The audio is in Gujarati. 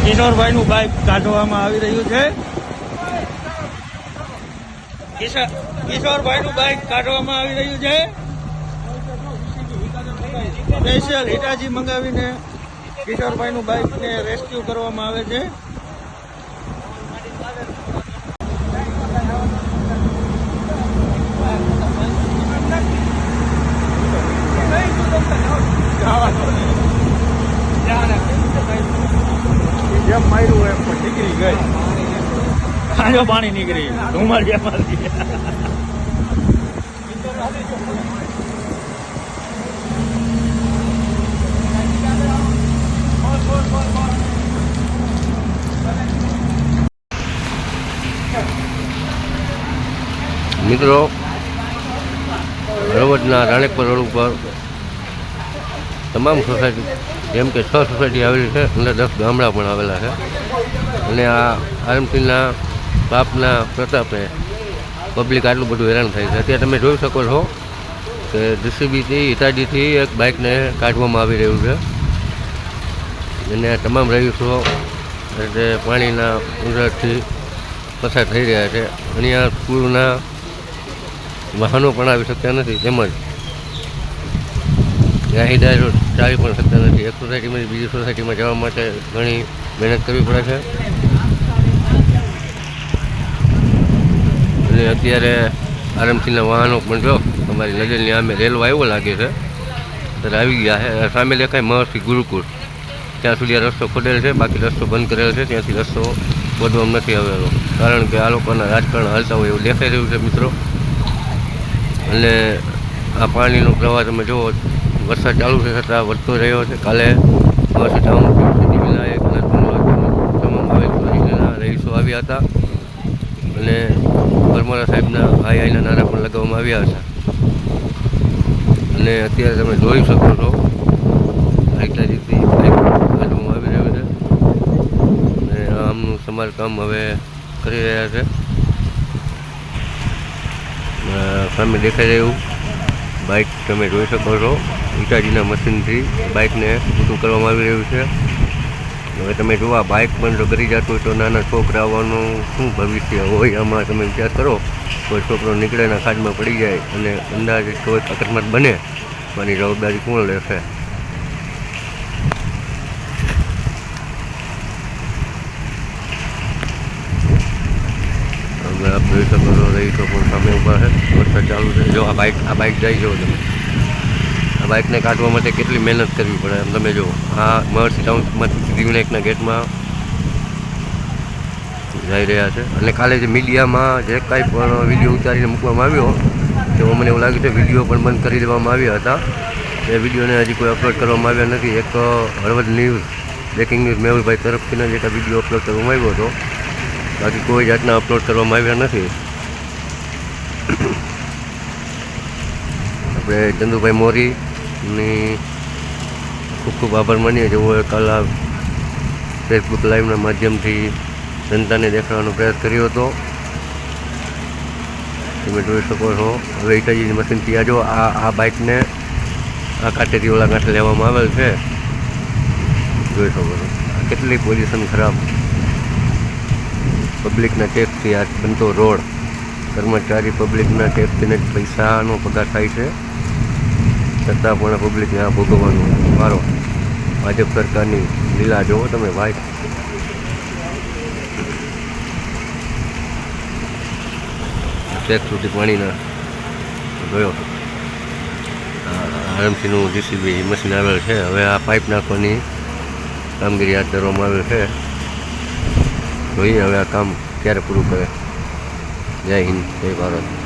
કિશોરભાઈનું બાઇક કાઢવામાં આવી રહ્યું છે. કિશોરભાઈનું બાઇક કાઢવામાં આવી રહ્યું છે. સ્પેશિયલ હિટાચી મંગાવીને કિશોરભાઈનું બાઇકને રેસ્ક્યુ કરવામાં આવે છે. જેમ માર્યું એમ પણ નીકળી ગઈ. ખાજો પાણી નીકળી ધુમાર જેમાંથી. મિત્રો હળવદના રાણેકપર રોડ ઉપર તમામ સોસાયટી જેમ કે 6 સોસાયટી આવેલી છે અને 10 ગામડા પણ આવેલા છે. અને આ આરએમસીના બાપના પ્રતાપે પબ્લિક આટલું બધું હેરાન થાય છે. અત્યારે તમે જોઈ શકો છો કે જીસીબીથી હિટાજીથી એક બાઇકને કાઢવામાં આવી રહ્યું છે. અને તમામ રહીશો એટલે પાણીના ઉંદરથી પસાર થઈ રહ્યા છે. અહીંયા પૂરના વાહનો પણ આવી શકતા નથી. તેમજ ગાડીદારો ચાલી પણ શકતા નથી. એક સોસાયટીમાંથી બીજી સોસાયટીમાં જવા માટે ઘણી મહેનત કરવી પડે છે. અને અત્યારે આરએમસીના વાહનો પણ જો તમારી નજરની સામે રેલવે આવ્યો લાગે છે ત્યારે આવી ગયા છે. સામે દેખાય મહર્ષિ ગુરુકુળ, ત્યાં સુધી આ રસ્તો ખોદેલ છે. બાકી રસ્તો બંધ કરેલો છે. ત્યાંથી રસ્તો ખોદવામાં નથી આવેલો, કારણ કે આ લોકોના રાજકારણ હાલતા હોય એવું દેખાઈ રહ્યું છે મિત્રો. અને આ પાણીનો પ્રવાહ તમે જુઓ, વરસાદ ચાલુ છે છતાં વધતો રહ્યો છે. કાલે મહર્ષિ ટાઉન વિનાયક અને તમામ આવેલા રહીશો આવ્યા હતા અને પરમારા સાહેબના આઈના નારા પણ લગાવવામાં આવ્યા હતા. અને અત્યારે તમે જોઈ શકો છો હિટાચીથી બાઇક કાઢવામાં આવી રહ્યું છે અને આમનું સમારકામ હવે કરી રહ્યા છે. સામે દેખાઈ રહ્યું બાઇક તમે જોઈ શકો છો. હિટાચીના મશીનથી બાઇકને ઊંચું કરવામાં આવી રહ્યું છે. હવે તમે જોવા બાઇક પણ જો કરી જતું હોય તો નાના છોકરાઓનું શું ભવિષ્ય હોય આમાં તમે વિચાર કરો. કોઈ છોકરો નીકળે ને ખાડમાં પડી જાય અને અંદાજે કોઈ અકસ્માત બને તો આની જવાબદારી કોણ લેશે? હવે આપ જોઈ શકો છો રહીશો પણ સામે ઊભા છે. વરસાદ ચાલુ છે. જો આ બાઇક જાય જો તમે આ બાઇકને કાઢવા માટે કેટલી મહેનત કરવી પડે એમ તમે જુઓ. આ મહર્ષિ ટાઉનમાંથી વિનાયકના ગેટમાં જઈ રહ્યા છે. અને કાલે જે મીડિયામાં જે કાંઈ પણ વિડીયો ઉતારીને મૂકવામાં આવ્યો તો મને એવું લાગ્યું છે વિડીયો પણ બંધ કરી દેવામાં આવ્યા હતા. એ વિડીયોને હજી કોઈ અપલોડ કરવામાં આવ્યા નથી. એક હળવદ ન્યૂઝ બ્રેકિંગ ન્યૂઝ મેહુલભાઈ તરફથી જ એક વિડીયો અપલોડ કરવામાં આવ્યો હતો. બાકી કોઈ જાતના અપલોડ કરવામાં આવ્યા નથી. આપણે ચંદુભાઈ મોરીની ખૂબ ખૂબ આભાર માનીએ જેઓએ કાલ આ ફેસબુક લાઈવના માધ્યમથી જનતાને દેખાડવાનો પ્રયાસ કર્યો હતો. તમે જોઈ શકો છો હવે હિટાચીની મશીનથી આ જો આ બાઇકને આ કાંઠેથી ઓલા કાંઠે લેવામાં આવેલ છે. જોઈ શકો છો કેટલી પોઝિશન ખરાબ. પબ્લિકના ટેક્સથી આ બનતો રોડ, કર્મચારી પબ્લિકના ટેક્સથી જ પૈસાનો પગાર થાય છે, છતાં પણ પબ્લિકને આ ભોગવવાનો વારો. ભાજપ સરકારની લીલા જુઓ તમે ભાઈ. ટેક્સ સુધી પાણીના ગયો. આરએમસીનું જીસીબી મશીન આવેલ છે. હવે આ પાઇપ નાખવાની કામગીરી હાથ ધરવામાં આવેલ છે. જોઈએ હવે આ કામ ક્યારે પૂરું કરે. જય હિન્દ, જય ભારત.